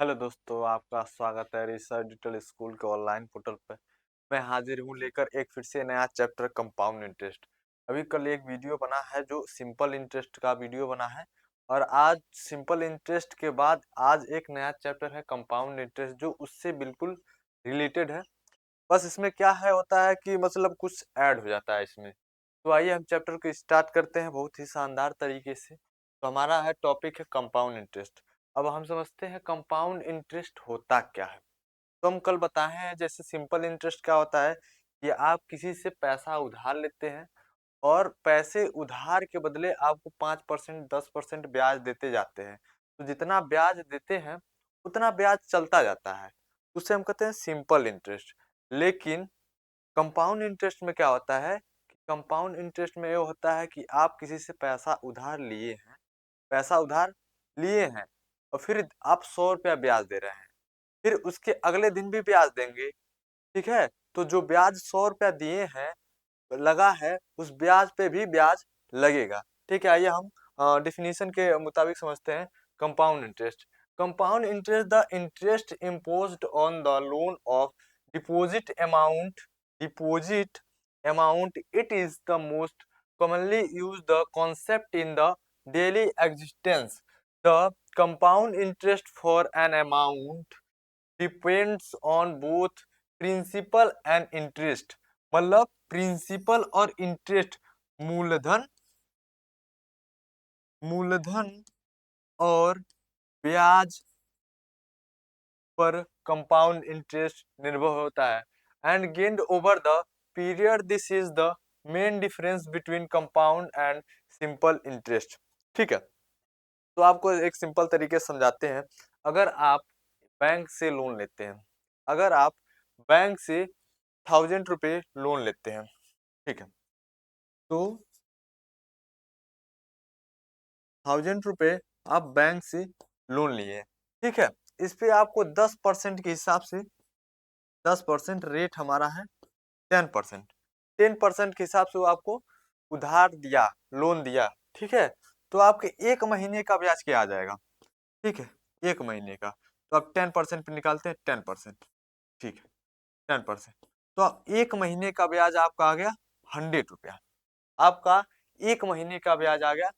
Hello दोस्तों, आपका स्वागत है रिसर्च डिजिटल स्कूल के ऑनलाइन पोर्टल पे। मैं हाजिर हूँ लेकर एक फिर से नया चैप्टर कंपाउंड इंटरेस्ट। अभी कल एक वीडियो बना है जो सिंपल इंटरेस्ट का वीडियो बना है, और आज सिंपल इंटरेस्ट के बाद आज एक नया चैप्टर है कंपाउंड इंटरेस्ट जो उससे बिल्कुल रिलेटेड है। बस इसमें क्या है होता है कि मतलब कुछ ऐड हो जाता है इसमें। तो आइए हम चैप्टर को स्टार्ट करते हैं बहुत ही शानदार तरीके से। तो हमारा है टॉपिक है कंपाउंड इंटरेस्ट। अब हम समझते हैं कंपाउंड इंटरेस्ट होता क्या है। तो हम कल बताए हैं जैसे सिंपल इंटरेस्ट क्या होता है कि आप किसी से पैसा उधार लेते हैं और पैसे उधार के बदले आपको 5% 10% ब्याज देते जाते हैं। तो जितना ब्याज देते हैं उतना ब्याज चलता जाता है, उसे हम कहते हैं सिंपल इंटरेस्ट। लेकिन कंपाउंड इंटरेस्ट में क्या होता है कि कंपाउंड इंटरेस्ट में ये होता है कि आप किसी से पैसा उधार लिए हैं और फिर आप 100 रुपया ब्याज दे रहे हैं, फिर उसके अगले दिन भी ब्याज देंगे। ठीक है, तो जो ब्याज 100 रुपया दिए हैं लगा है, उस ब्याज पे भी ब्याज लगेगा। ठीक है, आइए हम डिफिनीशन के मुताबिक समझते हैं compound interest. Compound interest the interest imposed on the loan of deposit amount deposit amount it is the most commonly used the concept in the daily existence. The compound interest for an amount depends on both principal and interest. मतलब principal और interest, मूलधन मूलधन और ब्याज पर compound interest निर्भर होता है and gained over the period. This is the main difference between compound and simple interest. ठीक है, तो आपको एक सिंपल तरीके से समझाते हैं। अगर आप बैंक से लोन लेते हैं अगर आप बैंक से 1000 रुपये लोन लेते हैं, ठीक है, तो 1000 रुपये आप बैंक से लोन लिए, ठीक है। इस पे आपको 10% के हिसाब से 10% रेट हमारा है 10%। 10% के हिसाब से वो आपको उधार दिया, लोन दिया, ठीक है। तो आपके 1 महीने का ब्याज क्या आ जाएगा? ठीक है, 1 महीने का। तो आप 10% पे निकालते हैं 10%, ठीक है, 10%। तो 1 महीने का ब्याज आपका आ गया 100 रुपया। आपका 1 महीने का ब्याज आ गया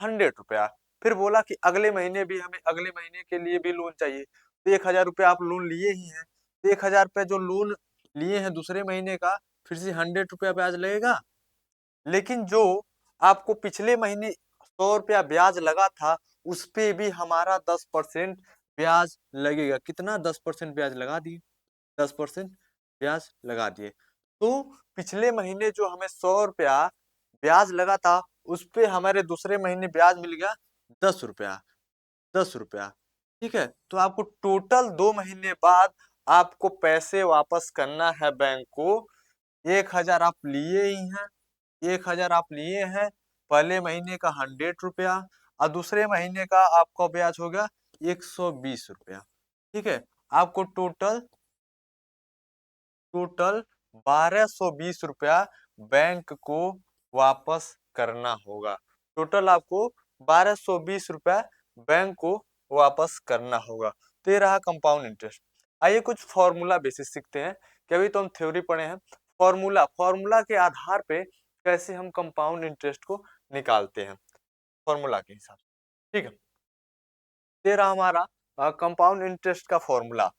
100 रुपया। फिर बोला कि अगले महीने भी हमें अगले महीने के लिए भी लोन चाहिए, तो 1000 रुपया आप लोन लिए ही हैं, तो 1000 रुपया जो लोन लिए हैं दूसरे महीने का, फिर से 100 रुपया ब्याज लगेगा। लेकिन जो आपको पिछले महीने 100 रुपया ब्याज लगा था, उस पे भी हमारा 10% ब्याज लगेगा। कितना? 10% ब्याज लगा दिए, 10% ब्याज लगा दिए। तो पिछले महीने जो हमें 100 रुपया ब्याज लगा था, उस पे हमारे दूसरे महीने ब्याज मिल गया 10 रुपया, 10 रुपया। ठीक है, तो आपको टोटल 2 महीने बाद आपको पैसे वापस करना है बैंक को। 1000 आप लिए ही हैं, 1000 आप लिए हैं, पहले महीने का 100 रुपया और दूसरे महीने का आपका ब्याज हो गया 120 रुपया। ठीक है, आपको टोटल टोटल 1220 रुपया बैंक को वापस करना होगा। टोटल आपको 1220 रुपया बैंक को वापस करना होगा। तो ये रहा कंपाउंड इंटरेस्ट। आइए कुछ फॉर्मूला बेसिस सीखते हैं कि अभी तो हम थ्योरी पढ़े हैं। फॉर्मूला के आधार पे कैसे हम कंपाउंड इंटरेस्ट को निकालते हैं, फॉर्मूला के हिसाब से। ठीक है, ये रहा हमारा कंपाउंड इंटरेस्ट का फॉर्मूला।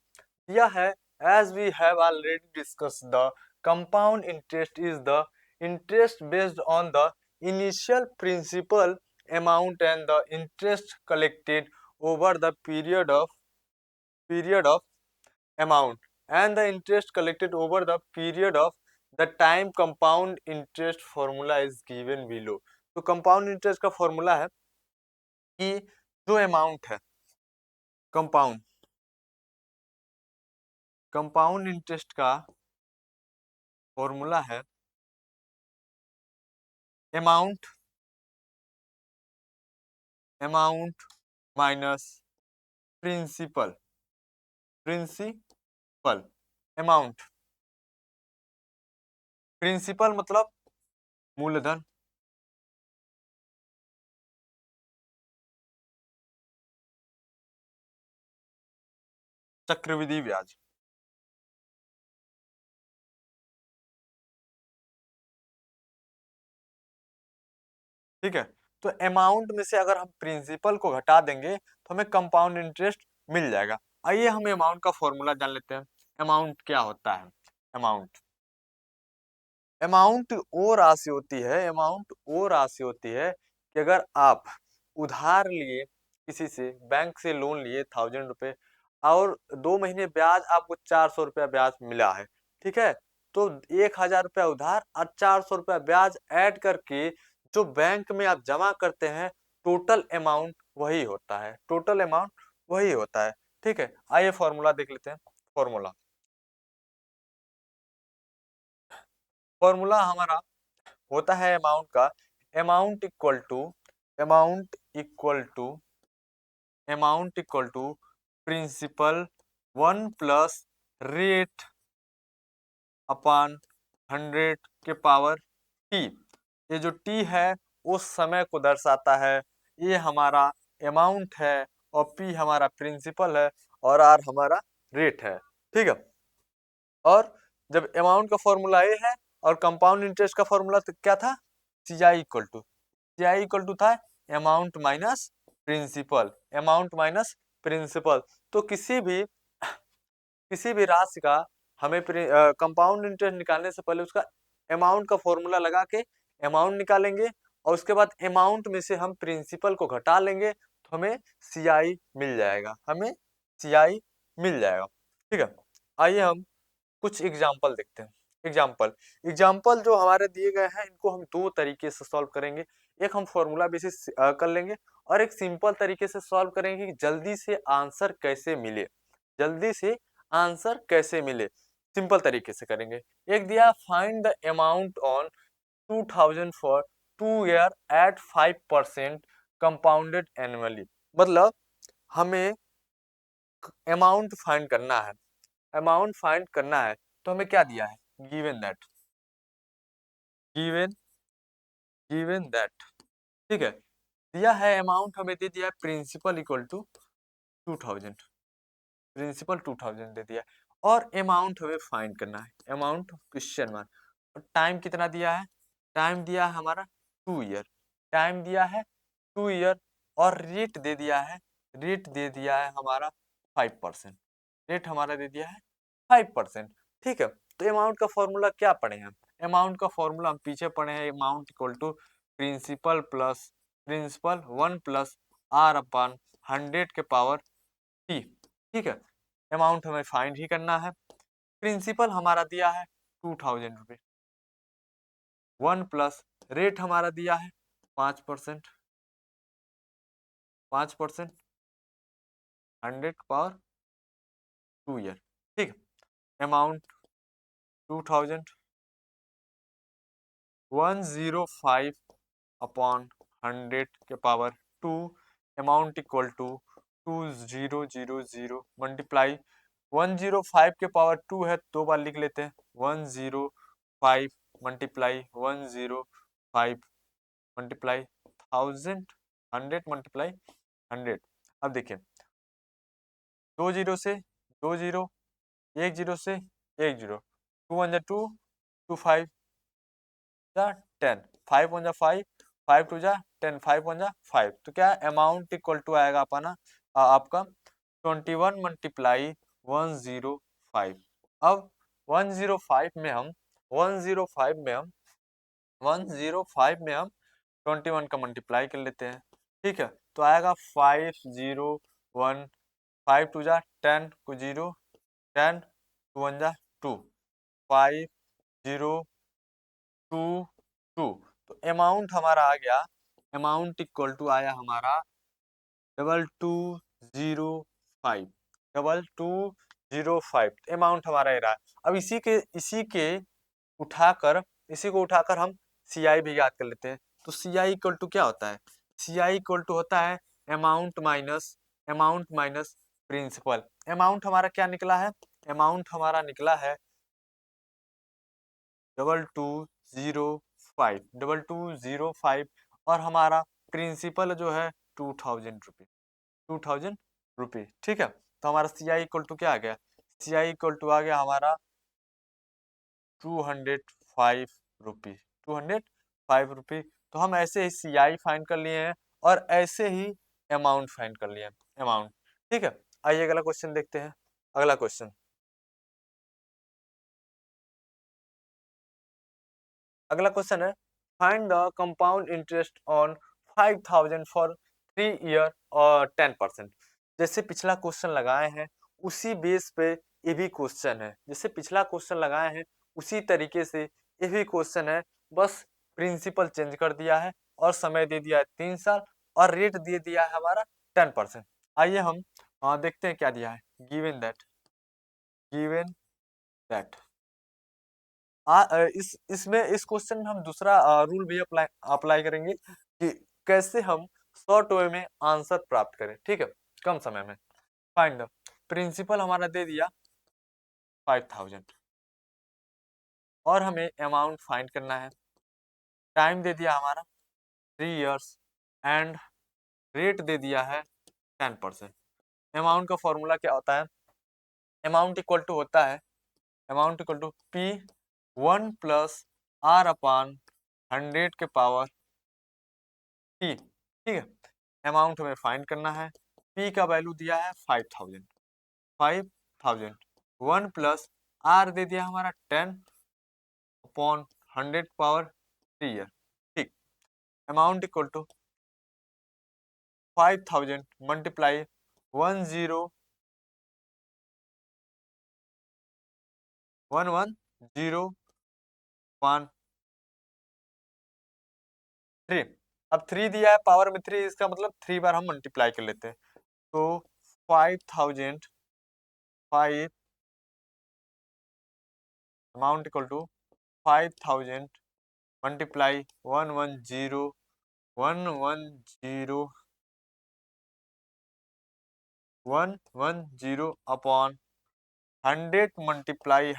यह है, as we have already discussed, the compound interest is the interest based on the initial principal amount and the interest collected over the period of amount and the interest collected over the period of the time. Compound interest formula is given below. तो compound interest का formula है कि जो amount है compound compound interest का formula है amount amount minus principal principal amount. Principal मतलब मूलधन, चक्रवृद्धि ब्याज। ठीक है, तो अमाउंट में से अगर हम प्रिंसिपल को घटा देंगे तो हमें कंपाउंड इंटरेस्ट मिल जाएगा। आइए हम अमाउंट का फॉर्मूला जान लेते हैं। अमाउंट क्या होता है? अमाउंट अमाउंट वो राशि होती है, अमाउंट वो राशि होती है कि अगर आप उधार लिए, किसी से बैंक से लोन लिए 1000 रुपए और 2 महीने ब्याज आपको 400 रुपया ब्याज मिला है। ठीक है, तो 1000 रुपया उधार और 400 रुपया ब्याज ऐड करके जो बैंक में आप जमा करते हैं, टोटल अमाउंट वही होता है, टोटल अमाउंट वही होता है। ठीक है, आइए फॉर्मूला देख लेते हैं। फॉर्मूला फॉर्मूला हमारा होता है अमाउंट का, amount equal to amount equal to amount equal to principal 1 + rate upon 100 के पावर टी। ये जो टी है उस समय को दर्शाता है, ये हमारा अमाउंट है और पी हमारा प्रिंसिपल है और आर हमारा रेट है। ठीक है, और जब अमाउंट का फॉर्मूला ए है और कंपाउंड इंटरेस्ट का फॉर्मूला तो क्या था? सी आई इक्वल टू था amount minus principal, amount minus principal. तो किसी भी राशि का हमें कंपाउंड इंटरेस्ट निकालने से पहले उसका अमाउंट का फॉर्मूला लगा के अमाउंट निकालेंगे और उसके बाद अमाउंट में से हम प्रिंसिपल को घटा लेंगे तो हमें सीआई मिल जाएगा, हमें सीआई मिल जाएगा। ठीक है, आइए हम कुछ एग्जाम्पल देखते हैं। एग्जाम्पल एग्जाम्पल जो हमारे दिए गए हैं इनको हम दो तरीके से सॉल्व करेंगे। एक हम फॉर्मूला बेसिस कर लेंगे और एक सिंपल तरीके से सॉल्व करेंगे कि जल्दी से आंसर कैसे मिले, जल्दी से आंसर कैसे मिले, सिंपल तरीके से करेंगे। एक दिया find the amount on 2000 for 2 year at 5% compounded annually. मतलब हमें अमाउंट फाइंड करना है, अमाउंट फाइंड करना है तो हमें क्या दिया है? Given that, given given that. ठीक है, दिया है अमाउंट, हमें दे दिया है प्रिंसिपल इक्वल टू 2000, प्रिंसिपल 2000 दे दिया है और अमाउंट हमें फाइंड करना है, अमाउंट क्वेश्चन मार्क। और टाइम कितना दिया है? टाइम दिया है हमारा 2 ईयर, टाइम दिया है 2 ईयर और रेट दे दिया है, रेट दे दिया है हमारा 5%, रेट हमारा दे दिया है 5%। ठीक है, तो अमाउंट का फॉर्मूला क्या पढ़े हैं? अमाउंट का फॉर्मूला हम पीछे पढ़े हैं, amount equal to principal 1 + R/100 के पावर टी। ठीक है, अमाउंट हमें फाइंड ही करना है। प्रिंसिपल हमारा दिया है 2000 रुपये, 1 + रेट हमारा दिया है 5%, 5% 100 के पावर 2 ईयर। ठीक, अमाउंट 2000, 105/100 के power 2, amount equal to 2000 multiply 105 के पावर 2 है, 2 बार लिख लेते हैं, 105 मल्टीप्लाई 105 मल्टीप्लाई 1000, 100 मल्टीप्लाई 100। अब देखिए 2 जीरो से 2 जीरो, 1 जीरो से 1 जीरो, 2 1 जा 2, 2 5 जा 10, 5 1 जा 5, 5 2 जा 10, 5 1 जा 5। तो क्या अमाउंट इक्वल टू आएगा अपना आपका 21 मल्टीप्लाई 105। अब 105 में हम 105 में हम 105 में हम 21 का मल्टीप्लाई कर लेते हैं। ठीक है, तो आएगा 501, 5 2 जा 10 को 0, 10 2 1 जा 2, 5022। तो अमाउंट हमारा आ गया, अमाउंट इक्वल टू आया हमारा 2205, 2205। अमाउंट हमारा ये रहा। अब इसी के उठाकर इसी को उठाकर हम सीआई भी याद कर लेते हैं। तो सीआई इक्वल टू क्या होता है? सीआई इक्वल टू होता है अमाउंट माइनस प्रिंसिपल। अमाउंट हमारा क्या निकला है? अमाउंट हमारा निकला है 2205, 2205 और हमारा प्रिंसिपल जो है 2000 रुपये, 2000 रुपये। ठीक है, तो हमारा सी आई इक्वल टू क्या आ गया, सी आई इक्वल टू आ गया हमारा 205 रुपी, 205 रुपी। तो हम ऐसे ही सी आई फाइंड कर लिए हैं और ऐसे ही अमाउंट फाइंड कर लिए हैं, अमाउंट। ठीक है, आइए अगला क्वेश्चन देखते हैं। अगला क्वेश्चन, अगला क्वेश्चन है find the compound interest on 5000 for 3 year और 10%। जैसे पिछला क्वेश्चन लगाए हैं उसी बेस पे ये भी क्वेश्चन है, जैसे पिछला क्वेश्चन लगाए हैं उसी तरीके से ये भी क्वेश्चन है, बस प्रिंसिपल चेंज कर दिया है और समय दे दिया है 3 साल और रेट दे दिया है हमारा 10%। आइए हम देखते हैं क्या दिया है। गिवन दैट इसमें इस क्वेश्चन में हम दूसरा रूल भी अप्लाई अप्लाई करेंगे कि कैसे हम शॉर्ट वे में आंसर प्राप्त करें। ठीक है, कम समय में। फाइंड द प्रिंसिपल हमारा दे दिया 5000 और हमें अमाउंट फाइंड करना है। टाइम दे दिया हमारा 3 इयर्स एंड रेट दे दिया है 10%। अमाउंट का फॉर्मूला क्या होता है, अमाउंट इक्वल टू होता है, amount equal to P 1+r/100 के पावर टी। ठीक है, अमाउंट हमें फाइंड करना है। पी का वैल्यू दिया है 5000, 5000 1+r दे दिया हमारा 10/100 पावर 3 ईयर। ठीक, अमाउंट इक्वल टू 5000 मल्टीप्लाई 1011013। अब 3 दिया है पावर में 3, इसका मतलब 3 बार हम मल्टीप्लाई कर लेते हैं। तो 5000 5 amount equal to 5000 multiply 110 upon 100 multiply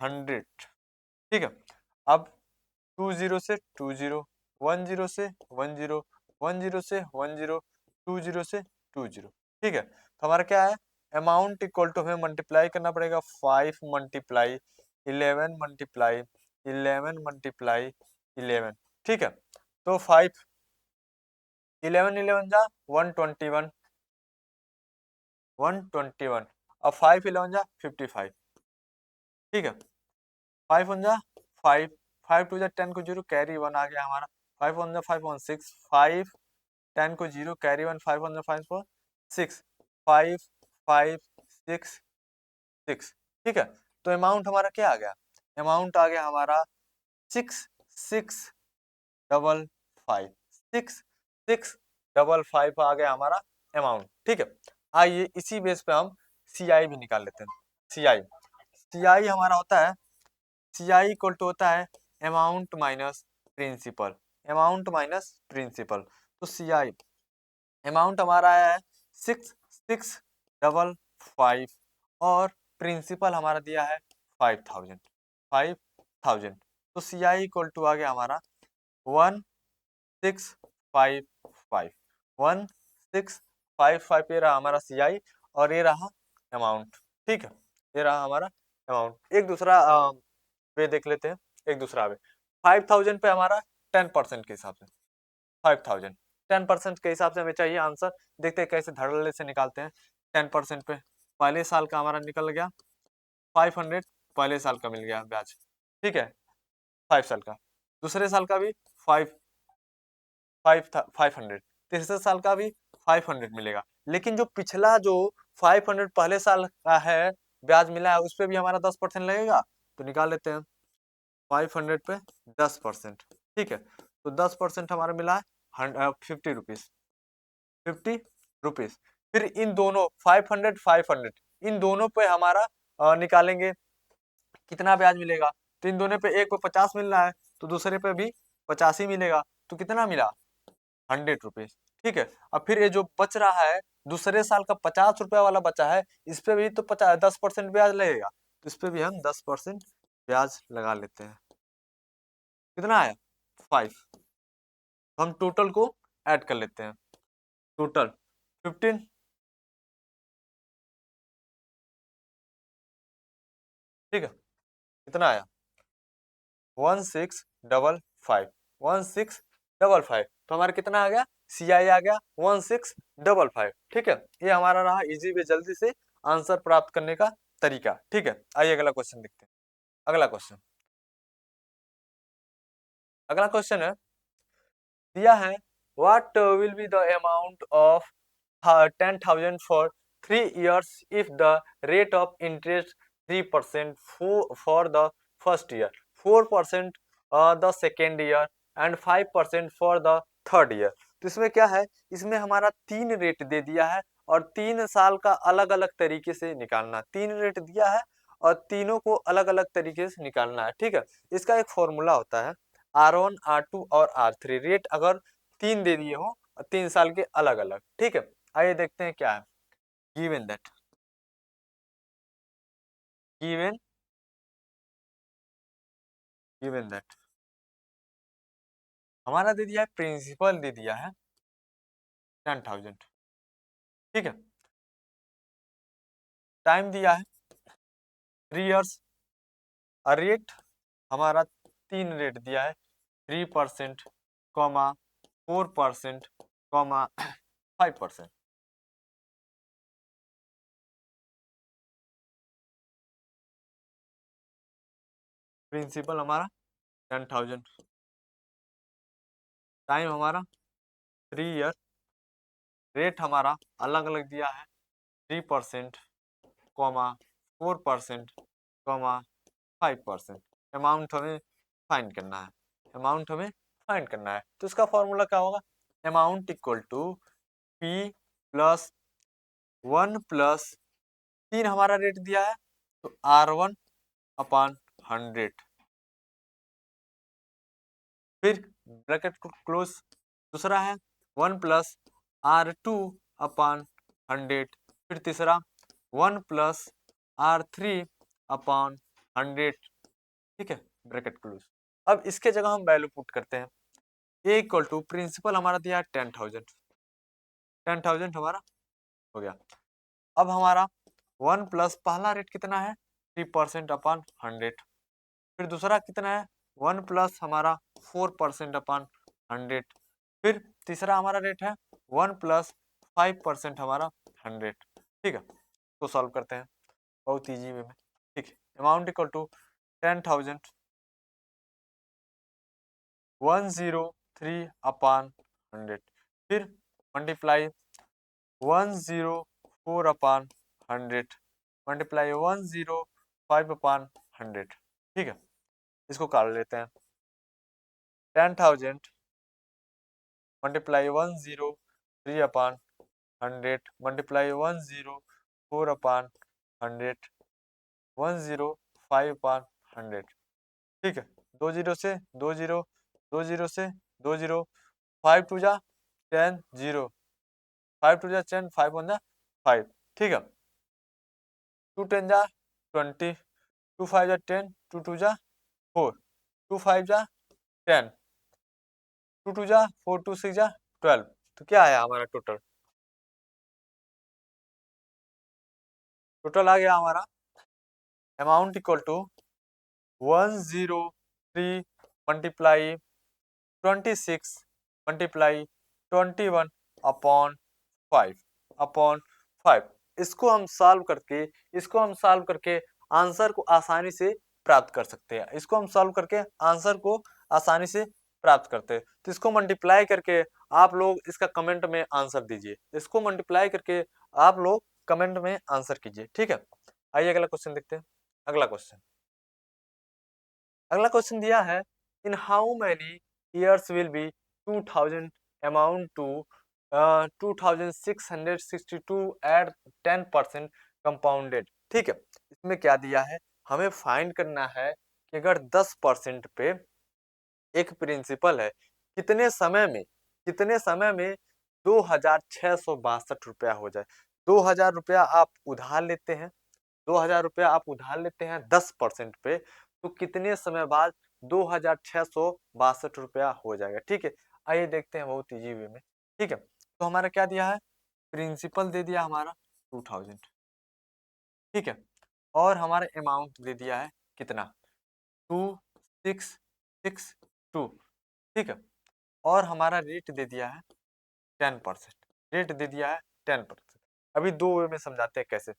100। ठीक है, अब 20 से 20, 10 से 10, 10 से 10, 20 से 20। ठीक है, तो हमारा क्या है, अमाउंट इक्वल टू हमें मल्टीप्लाई करना पड़ेगा 5 मल्टीप्लाई 11 मल्टीप्लाई 11 मल्टीप्लाई 11। ठीक है, तो 5 11 11 जा 121, 121। अब 5 11 जा 55। ठीक है, 5 1 जा 5, 5 2 जा 10 को 0 कैरी 1 आ गया हमारा। 5 1 जा 5 1 6, 5 10 को 0 कैरी 1, 5 1 जा 5 4 6, 5 5 6 6। ठीक है, तो अमाउंट हमारा क्या आ गया, अमाउंट आ गया हमारा 6655, 6655 आ गया हमारा अमाउंट। ठीक है, आइए इसी बेस पे हम सी आई भी निकाल लेते हैं। सी आई, सी आई हमारा होता है, सी आई इक्वल टू होता है amount minus principal, amount minus principal. तो सी आई अमाउंट हमारा है 6655 और प्रिंसिपल हमारा दिया है 5000, 5000। तो सी आई इक्वल टू आ गया हमारा 1655, 1655 ये रहा हमारा सी आई और ये रहा अमाउंट। ठीक है, ये रहा हमारा अमाउंट। एक दूसरा वे देख लेते हैं, एक दूसरा वे 5000 पे हमारा 10% के हिसाब से 5000 10% के हिसाब से हमें चाहिए आंसर। देखते हैं कैसे धड़ल्ले से निकालते हैं। 10% पे पहले साल का हमारा निकल गया 500, पहले साल का मिल गया ब्याज। ठीक है, 5 साल का, दूसरे साल का भी 500, तीसरे साल का भी 500 मिलेगा। लेकिन जो पिछला जो 500 पहले साल का है ब्याज मिला है उस पर भी हमारा 10% लगेगा। तो निकाल लेते हैं 500 पे 10%। ठीक है, तो 10% हमारा मिला है 50 रुपीज, 50 रुपीज। फिर इन दोनों 500 500 इन दोनों पे हमारा निकालेंगे कितना ब्याज मिलेगा। तो इन दोनों पे एक पे 50 मिल रहा है तो दूसरे पे भी 50 ही मिलेगा। तो कितना मिला, 100 रुपीज। ठीक है, अब फिर ये जो बच रहा है दूसरे साल का 50 रुपया वाला बचा है, इस पे भी तो 10% ब्याज लगेगा। तो इस पे भी हम 10% ब्याज लगा लेते हैं। कितना आया, 5। हम टोटल को ऐड कर लेते हैं, टोटल 15 ठीक है, कितना आया 1655, 1655, तो हमारा कितना आ गया CI आ गया 1655। ठीक है, ये हमारा रहा इजी वे जल्दी से आंसर प्राप्त करने का तरीका। ठीक है, आइए अगला क्वेश्चन देखते हैं। अगला क्वेश्चन, अगला क्वेश्चन है, दिया है what will be the amount of 10,000 for 3 years if the rate of interest 3% for the first year, 4% the second year and 5% for the third year। तो इसमें क्या है, इसमें हमारा 3 रेट दे दिया है और 3 साल का अलग अलग तरीके से निकालना, 3 रेट दिया है और तीनों को अलग अलग तरीके से निकालना है। ठीक है, इसका एक फॉर्मूला होता है R1 R2 और R3, रेट अगर 3 दे दिए हो 3 साल के अलग अलग। ठीक है, आइए देखते हैं क्या है। Given that, given given that हमारा दे दिया है, प्रिंसिपल दे दिया है 10,000। ठीक है, टाइम दिया है 3 इयर्स, रेट हमारा 3 रेट दिया है 3%, 4%, 5%। प्रिंसिपल हमारा 10,000, टाइम हमारा 3 ईयर, रेट हमारा अलग अलग दिया है 3%, 4%, 5%। अमाउंट हमें फाइंड करना है, अमाउंट हमें फाइंड करना है। तो इसका फॉर्मूला क्या होगा, amount equal to P plus 1 plus 3 हमारा रेट दिया है तो R1 अपॉन 100, फिर ब्रैकेट को क्लोज, दूसरा है 1 प्लस R2 अपॉन 100, फिर तीसरा 1 प्लस R3 अपॉन 100। ठीक है, ब्रैकेट क्लोज। अब इसके जगह हम वैल्यू पुट करते हैं, ए इक्वल टू प्रिंसिपल हमारा दिया है 10,000, 10,000 हमारा हो गया। अब हमारा 1 प्लस पहला रेट कितना है 3% अपॉन 100, फिर दूसरा कितना है 1 प्लस हमारा 4% अपॉन 100, फिर तीसरा हमारा रेट है 1 प्लस 5% हमारा 100। ठीक है, तो सॉल्व करते हैं बहुत ईजी वे में। ठीक है, अमाउंट इक्वल टू 10,000 103 अपॉन 100, फिर मल्टीप्लाई 104 अपॉन 100, मल्टीप्लाई 105 अपॉन 100। ठीक है, इसको काट लेते हैं, 10,000 multiply 103 upon 100 multiply 104 upon 100, 105 upon 100। ठीक है, 2 जीरो से 2 जीरो, 2 जीरो से 2 जीरो, 5 टू जा 10, 0, 5 टू जा 10, 5 1 जा 5। ठीक है, 2 10 जा 20, 2 5 जा 10, 2 2 जा 4, 2 5 जा 10, 2 2 जा 4, 2 6 जा 12। तो क्या आया हमारा टोटल, टोटल आ गया हमारा amount equal to 103 multiply 26 multiply 21 upon 5 upon 5। इसको हम सॉल्व करके आंसर को आसानी से प्राप्त कर सकते हैं, इसको हम सॉल्व करके आंसर को आसानी से प्राप्त करते हैं। तो इसको मल्टीप्लाई करके आप लोग इसका कमेंट में आंसर दीजिए, इसको मल्टीप्लाई करके आप लोग कमेंट में आंसर कीजिए। ठीक है, आइए अगला क्वेश्चन देखते हैं। अगला क्वेश्चन, अगला क्वेश्चन दिया है, in how many years will be 2000 amount to 2662 at 10% compounded. ठीक है, इसमें क्या दिया है, हमें फाइंड करना है कि अगर 10% पे एक प्रिंसिपल है, कितने समय में 2,662 रुपया हो जाए। 2,000 रुपया आप उधार लेते हैं, 2,000 रुपया आप उधार लेते हैं 10% पे, तो कितने समय बाद 2,662 रुपया हो जाएगा। ठीक है, आइए देखते हैं बहुत इजी वे में। ठीक है, तो हमारा क्या दिया है, प्रिंसिपल दे दिया हमारा 2,000। ठीक है, और हमारा अमाउंट दे दिया है कितना 2662, ठीक है। और हमारा रेट दे दिया है 10%, रेट दे दिया है 10%। अभी दो वे में समझाते हैं कैसे।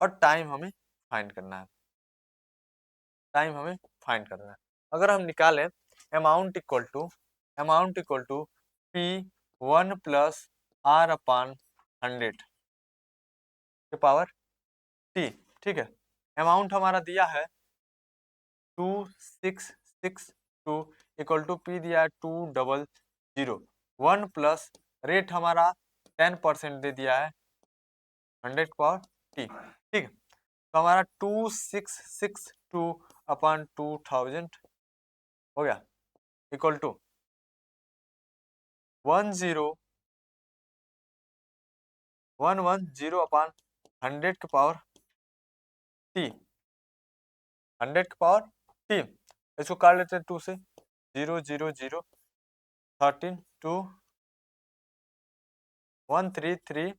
और टाइम हमें फाइंड करना है, टाइम हमें फाइंड करना है। अगर हम निकालें amount equal to P 1+r/100 के पावर टी, ठीक है। अमाउंट हमारा दिया है 2662 इक्वल टू पी दिया है 200, 1 प्लस रेट हमारा 10% दे दिया है 100 पावर टी, ठीक है। तो हमारा 2662/2000 हो गया इक्वल टू 10110/100 के पावर टी, 100 के पावर टी। इसको काट लेते हैं 2 से, 0 0 0 13 2 1 3 3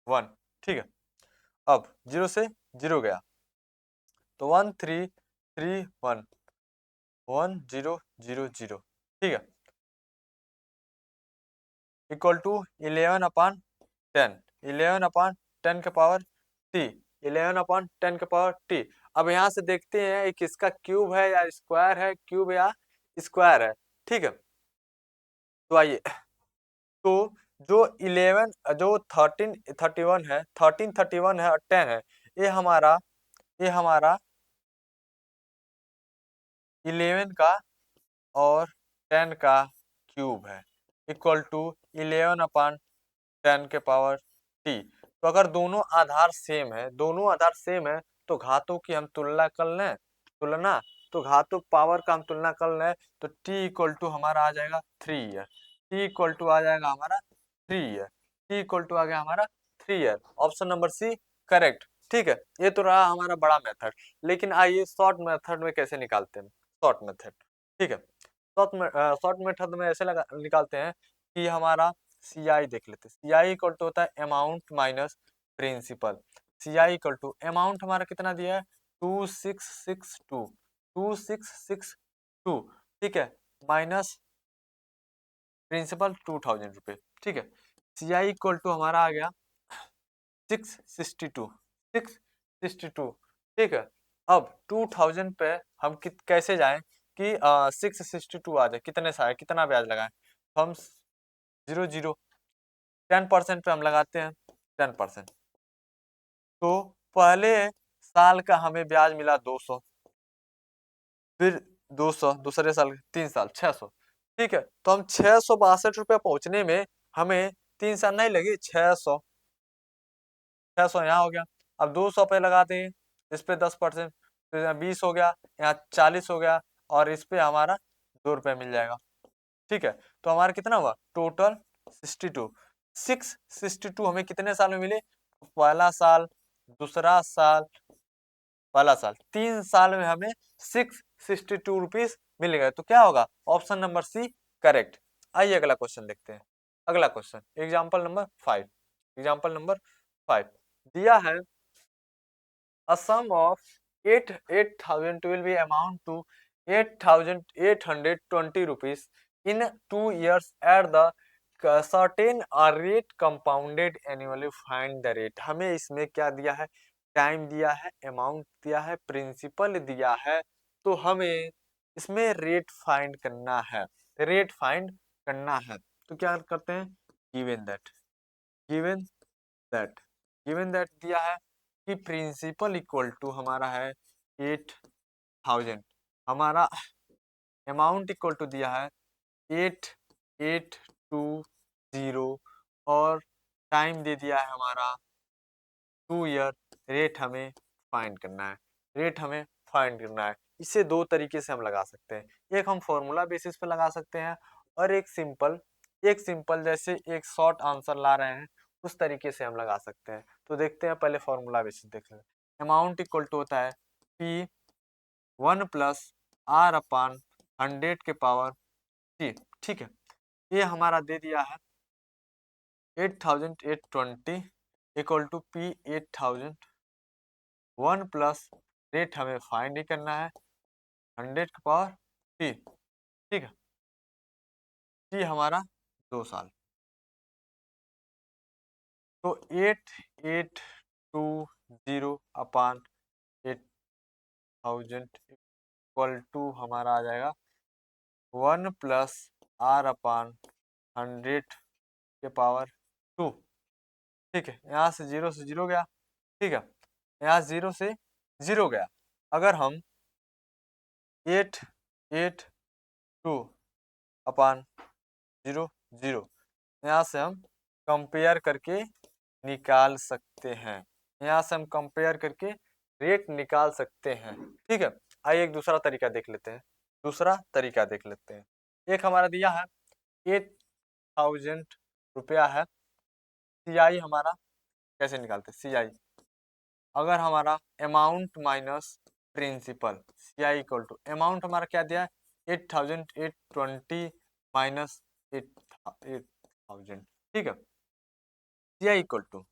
1, ठीक है। अब 0 से 0 गया तो 1 3 3 1 1 0 0 0, ठीक है, इक्वल टू 11/10, 11/10 के पावर टी, 11/10 के पावर टी। अब यहाँ से देखते हैं एक इसका क्यूब है या स्क्वायर है, क्यूब या स्क्वायर है, ठीक है। तो आइए, तो जो 1331 है, 1331 है और 10 है, ये हमारा 11 का और 10 का क्यूब है, इक्वल टू 11/10 के पावर टी। तो अगर दोनों आधार सेम है, दोनों आधार सेम है, तो घातों की हम तुलना कर लें, तुलना, तो घातों पावर का हम तुलना कर लें, तो टी इक्वल टू हमारा आ जाएगा 3 ईयर, टी इक्वल टू आ जाएगा हमारा 3 ईयर, टी इक्वल टू आ गया हमारा 3 year. Option number C correct, ठीक है। ये तो रहा हमारा बड़ा मेथड। लेकिन आइए शॉर्ट मेथड में कैसे निकालते हैं, शॉर्ट मेथड, ठीक है। शॉर्ट मेथड में ऐसे निकालते हैं कि हमारा सी आई देख लेते हैं। सी आई इक्वल टू होता है amount minus principal. C I equal to amount हमारा कितना दिया है 2662, 2662, ठीक है, माइनस प्रिंसिपल 2000 रुपये, ठीक है। सी आई इक्वल टू हमारा आ गया 662, 662, ठीक है। अब 2000 पे हम कैसे जाएं कि 662 आ जाए, कितने सा है, कितना ब्याज लगाएं। तो हम 0 0 10% पे हम लगाते हैं 10%। तो पहले साल का हमें ब्याज मिला 200, फिर 200 दूसरे साल 3 साल 600, ठीक है। तो हम 662 रुपये पहुंचने में हमें 3 साल नहीं लगे, 600 यहाँ हो गया। अब 200 पे लगाते हैं, इस पे 10%, तो यहाँ 20 हो गया, यहाँ 40 हो गया, और इस पे हमारा 2 रुपये मिल जाएगा, ठीक है। तो हमारा कितना हुआ टोटल 62, 662 हमें कितने साल में मिले, पहला साल, दूसरा साल, पहला साल, 3 साल में हमें 662 रुपीज मिल गए। तो क्या होगा ऑप्शन नंबर सी करेक्ट। आइए अगला क्वेश्चन देखते हैं। अगला question example number 5, example number 5 दिया है a sum of 8,000 will be amount to 8,820 rupees in 2 years at the certain rate compounded annually, find the rate। हमें इसमें क्या दिया है, टाइम दिया है, अमाउंट दिया है, प्रिंसिपल दिया है, तो हमें इसमें रेट फाइंड करना है, रेट फाइंड करना है। तो क्या करते हैं, given that, given that, given that दिया है कि प्रिंसिपल इक्वल टू हमारा है 8,000, हमारा अमाउंट इक्वल टू दिया है 8820, और टाइम दे दिया है हमारा 2 ईयर। रेट हमें फाइंड करना है, रेट हमें फाइंड करना है। इसे दो तरीके से हम लगा सकते हैं, एक हम फॉर्मूला बेसिस पे लगा सकते हैं, और एक सिंपल जैसे एक शॉर्ट आंसर ला रहे हैं उस तरीके से हम लगा सकते हैं। तो देखते हैं, पहले फॉर्मूला बेसिस देख लेते हैं। अमाउंट इक्वल टू होता है पी 1+r/100 के पावर टी, ठीक है। ये हमारा दे दिया है 8,820 equal to P 8,000 1 plus rate हमें फाइंड ही करना है 100 की पावर 3, ठीक है। टी हमारा 2 साल। तो 8820 अपान 8000 इक्वल टू हमारा आ जाएगा 1 प्लस आर अपान 100 के पावर 2, ठीक है। यहाँ से 0 गया, ठीक है। यहाँ 0 से 0 गया। अगर हम 882 अपान 0 यहाँ से हम कंपेयर करके निकाल सकते हैं। यहाँ से हम कंपेयर करके रेट निकाल सकते हैं, ठीक है। आइए एक दूसरा तरीका देख लेते हैं। दूसरा तरीका देख लेते हैं। एक हमारा दिया है 8000 रुपया है। सीआई हमारा कैसे निकालते हैं? सीआई अगर हमारा amount minus principal, CI equal to amount हमारा क्या दिया है 8820 माइनस 8000, ठीक है। सीआई इक्वल टू,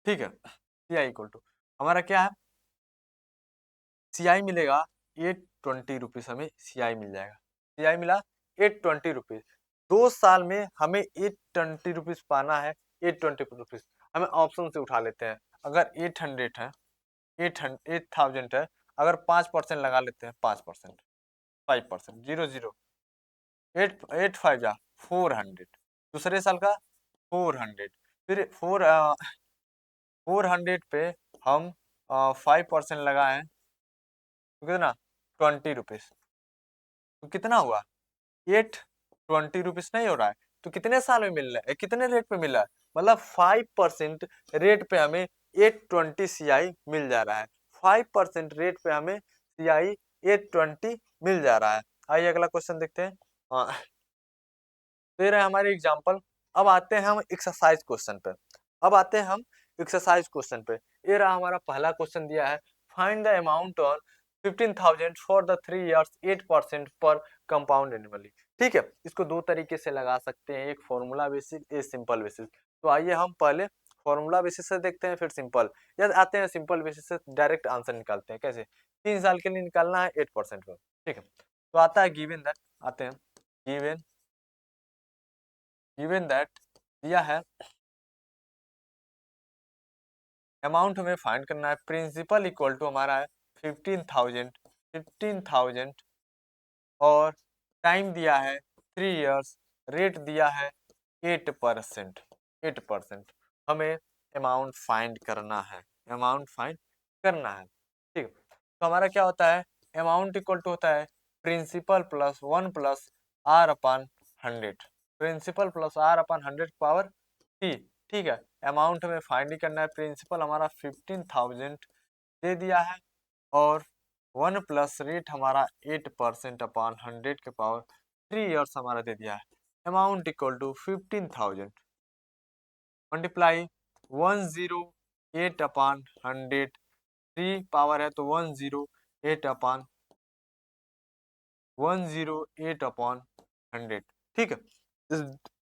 ठीक है, सीआई इक्वल टू हमारा क्या है, सीआई मिलेगा 820 रुपीज, हमें सीआई मिल जाएगा। सीआई मिला 820 रुपीज। 2 साल में हमें 820 रुपीज पाना है। 820 रुपीज हमें ऑप्शन से उठा लेते हैं। अगर 800 है, 8000 है, अगर 5% लगा लेते हैं, 5%, 5%, 0 8 8 5 जा 400। दूसरे साल का 400, फिर 400 पे हम 5% लगाए तो कितना 20 रुपीज। तो कितना हुआ 820 रुपीज नहीं हो रहा है। तो कितने साल में मिल रहा है, कितने रेट पे मिल रहा है, मतलब 5% रेट पे हमें 820 सीआई मिल जा रहा है। 5% रेट पे हमें सीआई 820 मिल जा रहा है। आइए अगला क्वेश्चन देखते हैं। हाँ, तो ये रहे हमारे एग्जाम्पल। अब आते हैं हम एक्सरसाइज क्वेश्चन पे। अब आते हैं हम एक्सरसाइज क्वेश्चन पे। ये रहा हमारा पहला क्वेश्चन दिया है, find the amount on 15,000 for the 3 years 8% पर कंपाउंड एनुअली। ठीक है, इसको दो तरीके से लगा सकते हैं, एक फॉर्मूला बेसिस, एक सिंपल बेसिस। तो आइए हम पहले फॉर्मूला बेसिस से देखते हैं, फिर सिंपल, या आते हैं सिंपल बेसिस से डायरेक्ट आंसर निकालते हैं। कैसे? 3 साल के लिए निकालना है 8% पर, ठीक है। तो आता है गिवन दैट, आते हैं गिवन दैट दिया है अमाउंट हमें फाइंड करना है। प्रिंसिपल इक्वल टू हमारा है 15,000 और टाइम दिया है 3 years, रेट दिया है 8%, 8%। हमें अमाउंट फाइंड करना है, अमाउंट फाइंड करना है, ठीक है। तो हमारा क्या होता है, अमाउंट इक्वल टू होता है principal plus 1 plus R upon 100, principal plus R upon 100 power T, ठीक है। अमाउंट हमें फाइंड ही करना है। प्रिंसिपल हमारा 15,000 दे दिया है और 1 प्लस रेट हमारा 8% अपान 100 के पावर 3 years हमारा दे दिया है। Amount equal to 15,000 multiply 108 upon 100, 3 power है तो 108 अपान 108 अपॉन 100, ठीक है।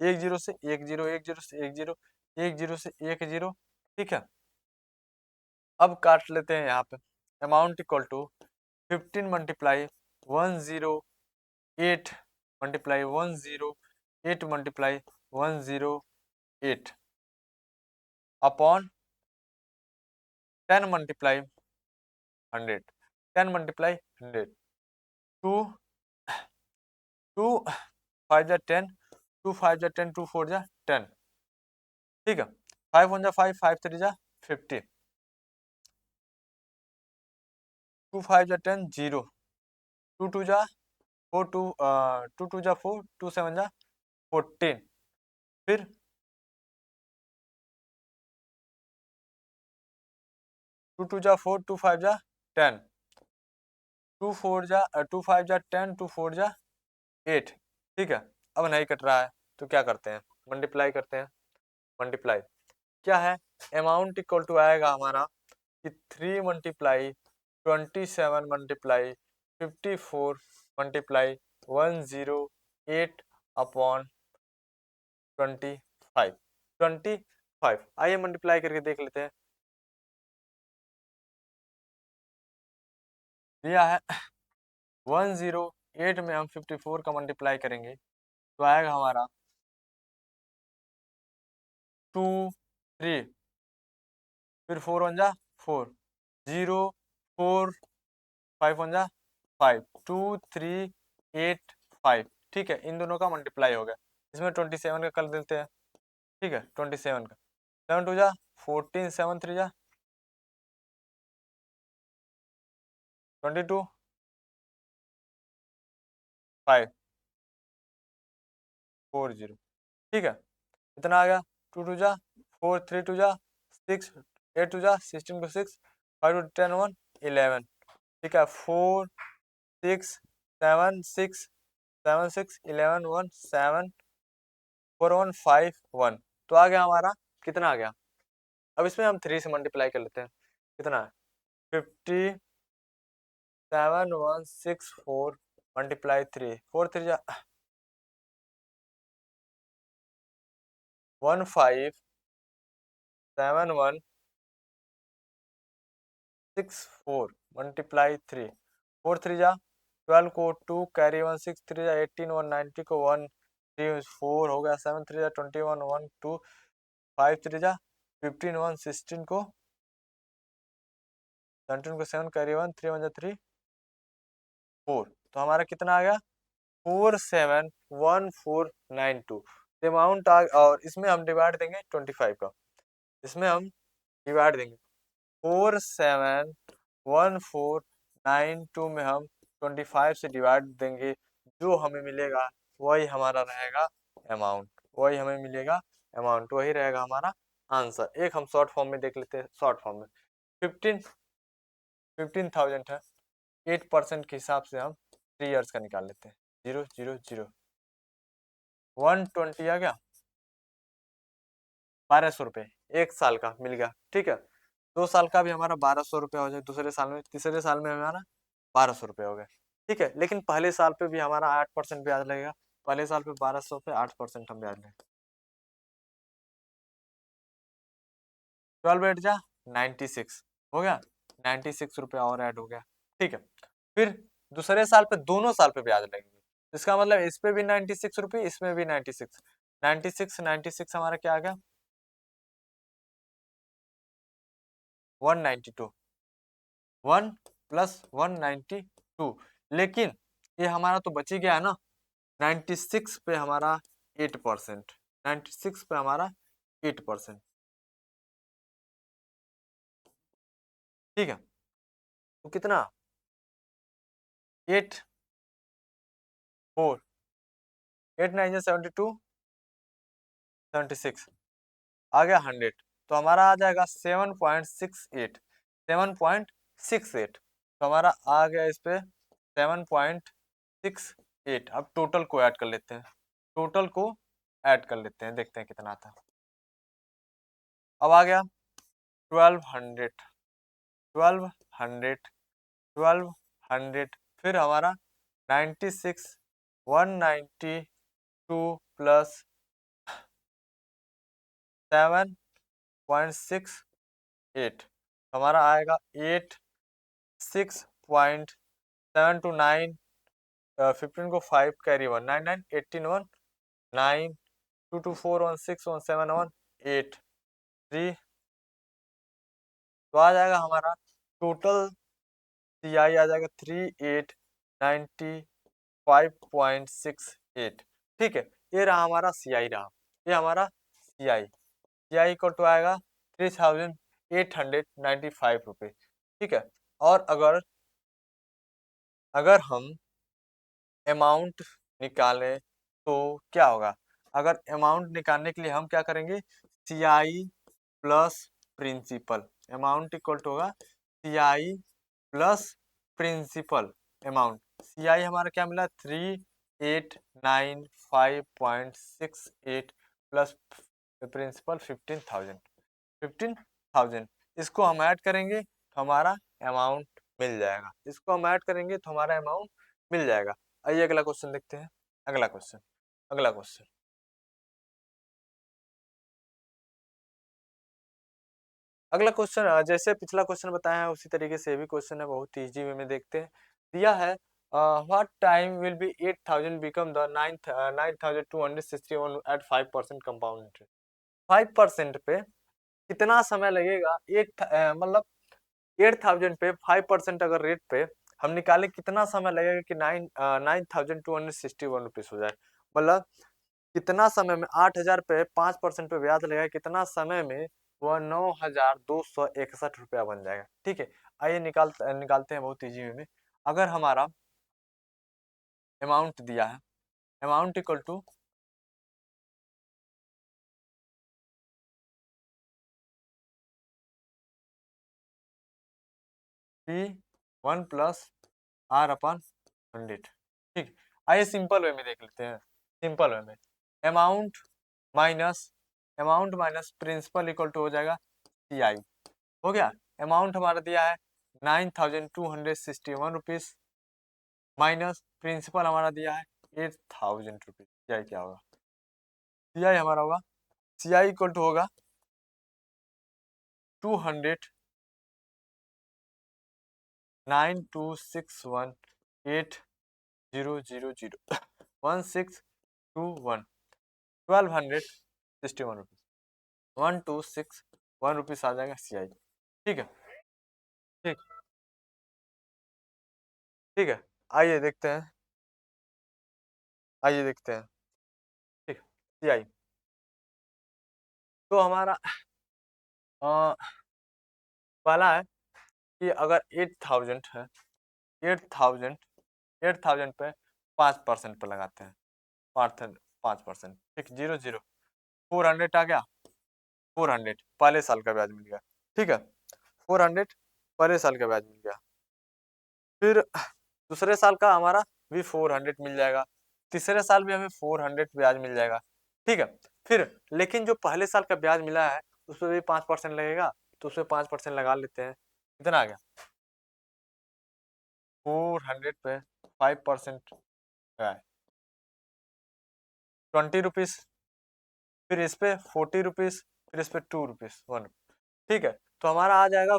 एक जीरो से एक जीरो, एक जीरो से एक जीरो, एक जीरो से एक जीरो, ठीक है। अब काट लेते हैं यहाँ पे। Amount equal to 15 multiply 108 multiply 108 multiply 108 upon 10 multiply 100, 10 multiply 100, 2 2 5 जा 10, 2 5 जा 10, 2 4 जा 10, ठीक है। 5 1 जा 5, 5 3 जा 50, 2 5 जा 10 0, 2 2 जा 4, 2 2 जा 4, 2 7 जा 14, फिर 2 2 जा 4, 2 5 जा 10, 2 4 जा 2 5 जा 10, 2 4 जा 8, ठीक है। अब नहीं कट रहा है तो क्या करते हैं, मल्टीप्लाई करते हैं। मल्टीप्लाई क्या है, अमाउंट इक्वल टू आएगा हमारा कि 3 मल्टीप्लाई 27 मल्टीप्लाई 54 मल्टीप्लाई 108 अपॉन 25, 25। आइए मल्टीप्लाई करके देख लेते हैं। दिया है 108 में हम 54 का मल्टीप्लाई करेंगे तो आएगा हमारा 2 3, फिर 4 1 जा 4, 0 4 5 1 जा 5, 2 3 8 5। ठीक है, इन दोनों का मल्टीप्लाई हो गया। इसमें 27 का कर देते हैं। ठीक है, 27 का 7 2 जा 14, 7 3 जा 22, 5 4 0। ठीक है, इतना आ गया। 2 2 जा 4, 3 2 जा 6, 8 2 जा 16 को 6, 5 2 10 1 11। ठीक है, 4 6 7 6 7 6 11 1 7 4 1 5 1। तो आ गया हमारा, कितना आ गया? अब इसमें हम 3 से मल्टीप्लाई कर लेते हैं। कितना है? 57 1 6 4 मल्टीप्लाई 3, 4 3 जा 1 5 7 1 6 4 मल्टीप्लाई 3, 4 3 जा 12 को 2 कैरी 1 6 3 जा 18 1 90 को 1 3 4 हो गया। 7 3 जा 21 1 2 5 3 जा 15 1 16 को 17 को 7 कैरी 1 3 1 जा 3 4। तो हमारा कितना आ गया? 471492। अमाउंट और इसमें हम डिवाइड देंगे 25 का। इसमें हम डिवाइड देंगे 471492 में हम 25 से डिवाइड देंगे। जो हमें मिलेगा वही हमारा रहेगा अमाउंट, वही हमें मिलेगा अमाउंट, वही रहेगा हमारा आंसर। एक हम शॉर्ट फॉर्म में देख लेते हैं। शॉर्ट फॉर्म में 15,000 है। 8% के हिसाब से हम 3 इयर्स का निकाल लेते हैं। 0 0 0 120 आ गया। 1200 रुपये 1 साल का मिल गया। ठीक है, 2 साल का भी हमारा 1200 रुपये हो जाए दूसरे साल में, तीसरे साल में हमारा 1200 रुपये हो गए। ठीक है, लेकिन पहले साल पे भी हमारा 8% ब्याज लगेगा। पहले साल पे 1200 पे 8% हम ब्याज लेंगे। 12 8 जा 96 हो गया। 96 रुपये और ऐड हो गया। ठीक है, फिर दूसरे साल पे दोनों साल पे ब्याज लगेंगे। इसका मतलब इस पे भी 96 रुपये, इसमें भी 96। 96 हमारा क्या आ गया? 192। 1 प्लस 192। लेकिन ये हमारा तो बच ही गया है ना। 96 पे हमारा 8%, 96 पे हमारा 8%। ठीक है, तो कितना? 8 4 8 9 72 76 आ गया 100। तो हमारा आ जाएगा 7.68, 7.68। तो हमारा आ गया इस पे 7.68। अब टोटल को ऐड कर लेते हैं। टोटल को ऐड कर लेते हैं, देखते हैं कितना आता है। अब आ गया 1200, 1200, 1200। फिर हमारा 96, 192 प्लस 7.68 हमारा आएगा 86.729। 15 को 5 कैरी 1 9 9 18 1 9 2 2 4 1 6 1 7 1 8 3। तो आ जाएगा हमारा टोटल CI आ जाएगा 3895.68। ठीक है, ये रहा हमारा CI रहा। ये हमारा CI इक्वल टू आएगा 3895 रुपये। ठीक है, और अगर अगर हम अमाउंट निकालें तो क्या होगा? अगर अमाउंट निकालने के लिए हम क्या करेंगे? CI plus principal. Amount equal to होगा CI plus principal amount. CI हमारा क्या मिला? 3895.68 प्लस प्रिंसिपल 15,000। 15,000 इसको हम ऐड करेंगे तो हमारा अमाउंट मिल जाएगा। इसको हम ऐड करेंगे तो हमारा अमाउंट मिल जाएगा। आइए अगला क्वेश्चन देखते हैं। अगला क्वेश्चन, अगला क्वेश्चन। अगला क्वेश्चन जैसे पिछला क्वेश्चन बताया है उसी तरीके से भी क्वेश्चन है, बहुत इजी वे में देखते हैं। दिया है what time will be 8000 become the 9261 at 5% compound interest. 5% पे कितना समय लगेगा, मतलब 8000 पे 5% अगर रेट पे हम निकाले कितना समय लगेगा कि 9261 रुपीज हो जाए। मतलब कितना समय में 8000 पे 5% पे ब्याज लगेगा, कितना समय में वह 9261 रुपया बन जाएगा। ठीक है, आइए निकालते हैं बहुत इजी वे में। अगर हमारा अमाउंट दिया है, amount equal to P1 plus R upon 100। ठीक, आइए सिंपल वे में देख लेते हैं। सिंपल वे में amount minus principal equal to हो जाएगा CI। हो गया, अमाउंट हमारा दिया है 9261 रुपीज माइनस प्रिंसिपल हमारा दिया है 8000 रुपीज। CI क्या होगा? CI हमारा होगा, CI इक्वल टू होगा 200 92618000 1621 1261 रुपीज 1261 रुपीज आ जाएगा CI। ठीक है, ठीक, ठीक है, आइए देखते हैं, आइए देखते हैं। ठीक, CI तो हमारा पहला है कि अगर 8000 है, 8000 8000 पे 5% पे लगाते हैं, 5%। ठीक, 00 400 आ गया, 400 पहले साल का ब्याज मिल गया। ठीक है, 400 पहले साल का ब्याज मिल गया। फिर दूसरे साल का हमारा भी 400 मिल जाएगा, तीसरे साल भी हमें 400 ब्याज मिल जाएगा। ठीक है, फिर लेकिन जो पहले साल का ब्याज मिला है उस पर भी 5% लगेगा, तो उसमें 5% लगा लेते हैं। कितना आ गया? 400 पे 5% है 20 रुपीज, फिर इस पे 40 रुपीज, फिर इस पे 2 रुपीज 1। ठीक है, तो हमारा आ जाएगा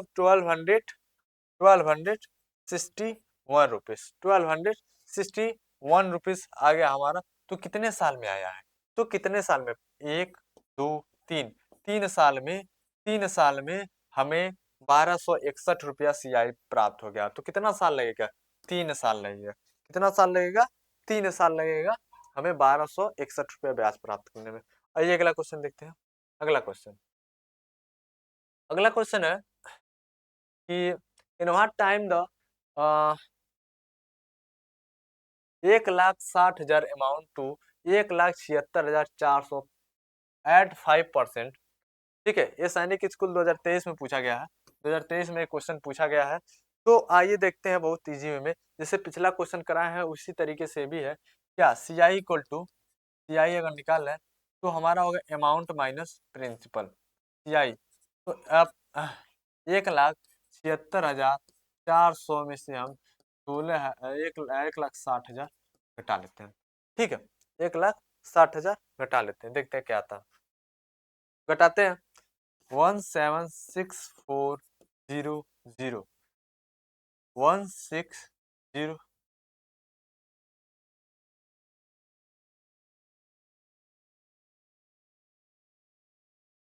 1261 रुपीज, 1261 रुपीज आ गया हमारा। तो कितने साल में आया है? तो कितने साल में? 1 2 3, 3 साल में, 3 साल में हमें 1261 रुपया CI प्राप्त हो गया। तो कितना साल लगेगा? 3 साल लगेगा। कितना साल लगेगा? 3 साल लगेगा हमें 1261 रुपया ब्याज प्राप्त करने में। आइए अगला क्वेश्चन देखते हैं। अगला क्वेश्चन, अगला क्वेश्चन है कि in what time the 1,60,000 amount to 1,76,400 at 5%। ठीक है, ये सैनिक स्कूल 2023 में पूछा गया है, 2023 में क्वेश्चन पूछा गया है। तो आइए देखते हैं बहुत इजी वे में, जैसे पिछला क्वेश्चन कराया है उसी तरीके से भी है। क्या CI इक्वल टू, CI अगर निकाल लें तो हमारा होगा अमाउंट माइनस प्रिंसिपल CI। तो अब 1,76,400 में से हम 1,60,000 घटा लेते हैं। ठीक है, 1,60,000 घटा लेते हैं, देखते हैं क्या आता है। घटाते हैं 176,400 160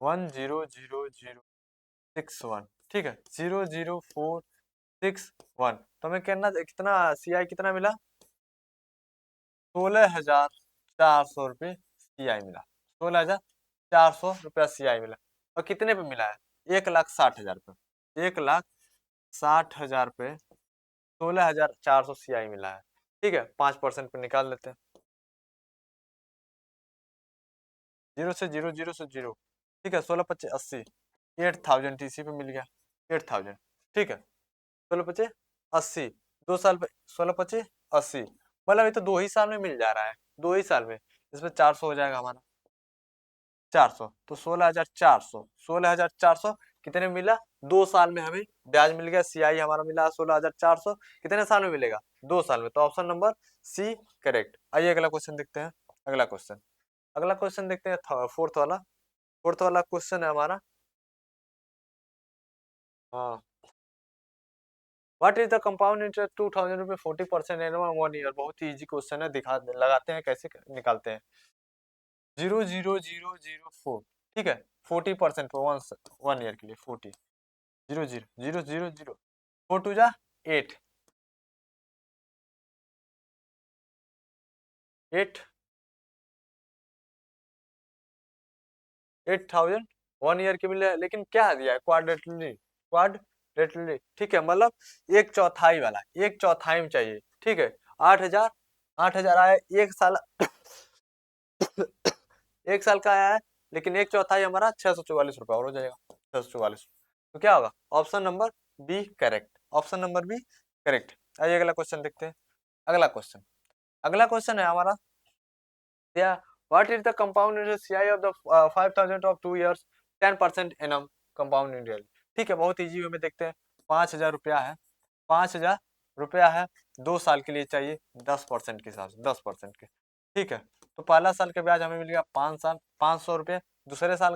100,061। ठीक है, 00461। तो हमें कितना CI कितना मिला? 16,400 रुपये CI मिला, 16,400 रुपया CI मिला। और कितने पे मिला है? 1,60,000 पे, 1,60,000 पे 16,400 CI मिला है। ठीक है, 5% पे निकाल लेते हैं, 0 से 0 ठीक है, 16,25,80 8,000 TC पे मिल गया, 8,000। ठीक है, 16,25,80 2 साल पे 16,25,80, मतलब ये तो 2 ही साल में मिल जा रहा है, 2 ही साल में। इसमें 400 हो जाएगा हमारा, 400 तो 16,400, 16,400 कितने में मिला? 2 साल में हमें ब्याज मिल गया। CI हमारा मिला 16,400, कितने साल में मिलेगा? 2 साल में। तो ऑप्शन नंबर C करेक्ट। आइए अगला क्वेश्चन देखते हैं। अगला क्वेश्चन, अगला क्वेश्चन देखते हैं फोर्थ वाला। फोर्थ वाला क्वेश्चन है हमारा हाँ, what is the compound interest 2000 रुपये 40% एनुअल 1 ईयर। बहुत ही इजी क्वेश्चन है, दिखा लगाते हैं कैसे निकालते हैं। 0,0004, ठीक है, 40% पर 1 ईयर के लिए 40, 0,0000, 4 2 जा 8, 8 8,000 1 ईयर के मिले, लेकिन क्या दिया है, क्वाड्रेटरली, क्वाड्रेटरली, ठीक है, मतलब एक चौथाई वाला, एक चौथाई में चाहिए, ठीक है। 8,000, 8,000 आया एक साल एक साल का आया है, लेकिन एक चौथाई हमारा 644 रुपये और हो जाएगा, 644। तो क्या होगा, option number B correct, option number B correct. आइए अगला क्वेश्चन देखते हैं। अगला क्वेश्चन, अगला क्वेश्चन है हमारा, yeah, what is the compound interest CI of the 5,000 of 2 years 10% annum compound interest। ठीक है, बहुत इजी वे में देखते हैं। 5,000 रुपया है, 5,000 रुपया है, 2 साल के लिए चाहिए, 10% के हिसाब से, 10% के, ठीक है। तो पहला साल का ब्याज हमें मिलेगा 5 साल 500 रुपये, दूसरे साल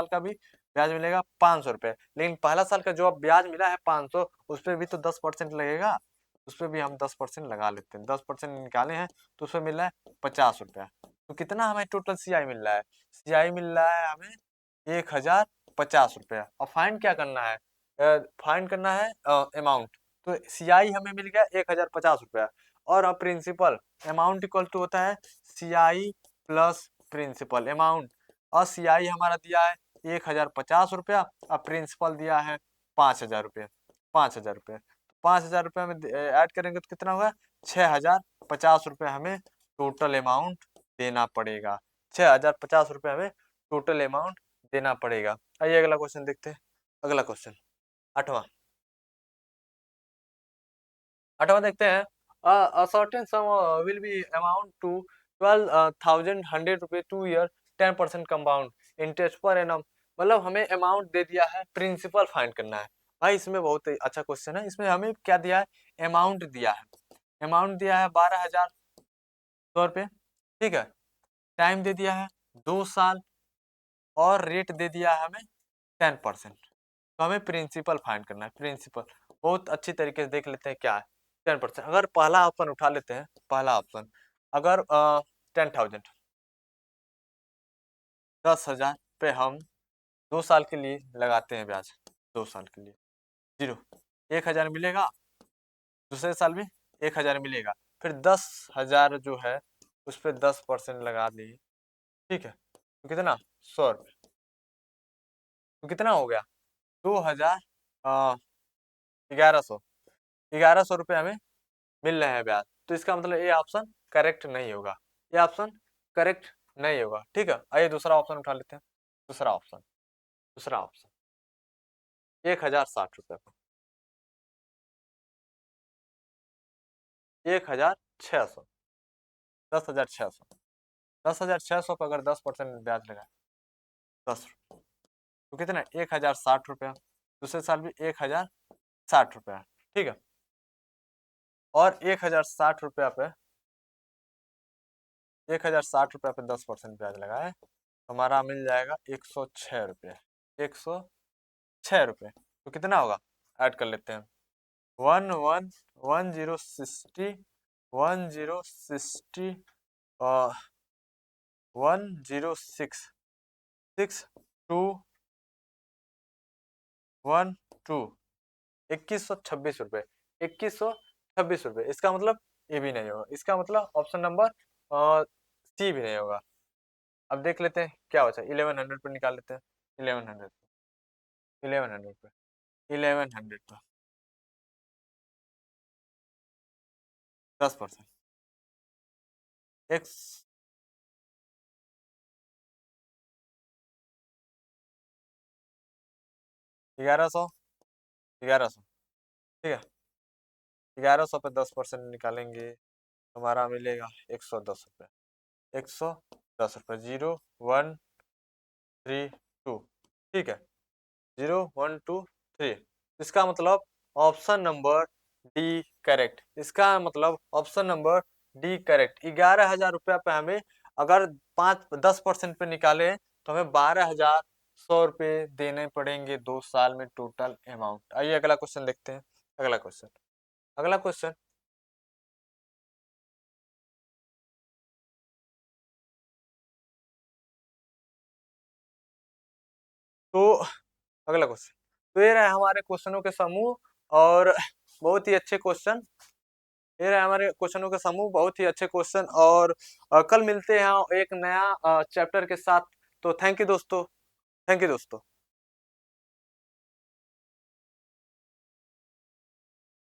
का भी ब्याज मिलेगा 500 रुपये, लेकिन पहला साल का जो अब ब्याज मिला है 500, उस पर भी तो 10% लगेगा, उस पर भी हम 10% लगा लेते हैं। 10% निकाले हैं तो उसमें मिल रहा है 50 रुपया। तो कितना हमें टोटल सीआई मिल रहा है, सीआई मिल रहा है हमें 1,050 रुपया। और फाइंड क्या करना है, फाइंड करना है अमाउंट। तो सीआई हमें मिल गया 1,050 रुपया, और अब प्रिंसिपल अमाउंट इक्वल टू होता है सीआई प्लस प्रिंसिपल अमाउंट, और सीआई हमारा दिया है 1,050 रुपया, और प्रिंसिपल दिया है 5,000 रुपये, 5,000 रुपये। 5,000 रुपये में ऐड करेंगे तो कितना होगा, 6,050 रुपये हमें टोटल अमाउंट देना पड़ेगा, 6,050 रुपये हमें टोटल अमाउंट देना पड़ेगा। आइए अगला क्वेश्चन देखते हैं। अगला क्वेश्चन, आठवां, आठवां देखते हैं। A certain sum will be amount to 12,100 रुपये 2 year 10% compound interest per annum. मतलब हमें अमाउंट दे दिया है, प्रिंसिपल फाइंड करना है। भाई इसमें बहुत ही अच्छा क्वेश्चन है, इसमें हमें क्या दिया है, अमाउंट दिया है, अमाउंट दिया है 12,100 रुपये, ठीक है। टाइम दे दिया है 2 साल, और रेट दे दिया है हमें 10%। तो हमें प्रिंसिपल फाइंड करना है, प्रिंसिपल बहुत अच्छी तरीके से देख लेते हैं क्या है। 10%, अगर पहला ऑप्शन उठा लेते हैं, पहला ऑप्शन, अगर 10,000, 10,000 पे हम 2 साल के लिए लगाते हैं ब्याज, 2 साल के लिए 1,000 मिलेगा, दूसरे साल भी 1,000 मिलेगा, फिर 10,000 जो है उस पर 10% लगा दिए, ठीक है। तो कितना, 100 रुपये, तो कितना हो गया, 2,000, 1100, 1100 रुपये हमें मिल रहे हैं ब्याज। तो इसका मतलब ये ऑप्शन करेक्ट नहीं होगा, ये ऑप्शन करेक्ट नहीं होगा, ठीक है। आइए दूसरा ऑप्शन उठा लेते हैं। दूसरा ऑप्शन, दूसरा ऑप्शन 1,060 रुपये पर 1,600, 10,600, 10,600 पर अगर 10% ब्याज लगा, 10, तो कितना, 1,060 रुपया, दूसरे साल भी 1,060 रुपया, ठीक है। और 1,060 रुपया पे, 1,060 रुपया पे 10% ब्याज लगा है, हमारा मिल जाएगा 106 रुपये, 106 रुपये। तो कितना होगा, ऐड कर लेते हैं, 1,1,1060, 1,060, 1,066, 6,2,1,2, 2,126 रुपये, 2,126 रुपये। इसका मतलब ये भी नहीं होगा, इसका मतलब ऑप्शन नंबर सी भी नहीं होगा। अब देख लेते हैं क्या बचा, 1,100 पर निकाल लेते हैं, 1,100, 1,100 पे, 1,100 पे 10%, एक्स 1,100, 1,100, ठीक है। 1,100 पे 10% निकालेंगे, हमारा मिलेगा 110 रुपये, 110 रुपये, 0,1,3,2, ठीक है, 0,1,2,3। इसका मतलब ऑप्शन नंबर डी करेक्ट, इसका मतलब ऑप्शन नंबर डी करेक्ट। 11,000 रुपया पे हमें अगर 5-10% पे निकाले तो हमें 12,000 100 रुपये देने पड़ेंगे 2 साल में टोटल अमाउंट। आइए अगला क्वेश्चन देखते हैं। अगला क्वेश्चन, अगला क्वेश्चन, तो अगला क्वेश्चन, तो ये रहे हमारे क्वेश्चनों के समूह और बहुत ही अच्छे क्वेश्चन। ये रहे हमारे क्वेश्चनों के समूह, बहुत ही अच्छे क्वेश्चन। और कल मिलते हैं एक नया चैप्टर के साथ। तो थैंक यू दोस्तों, थैंक यू दोस्तों।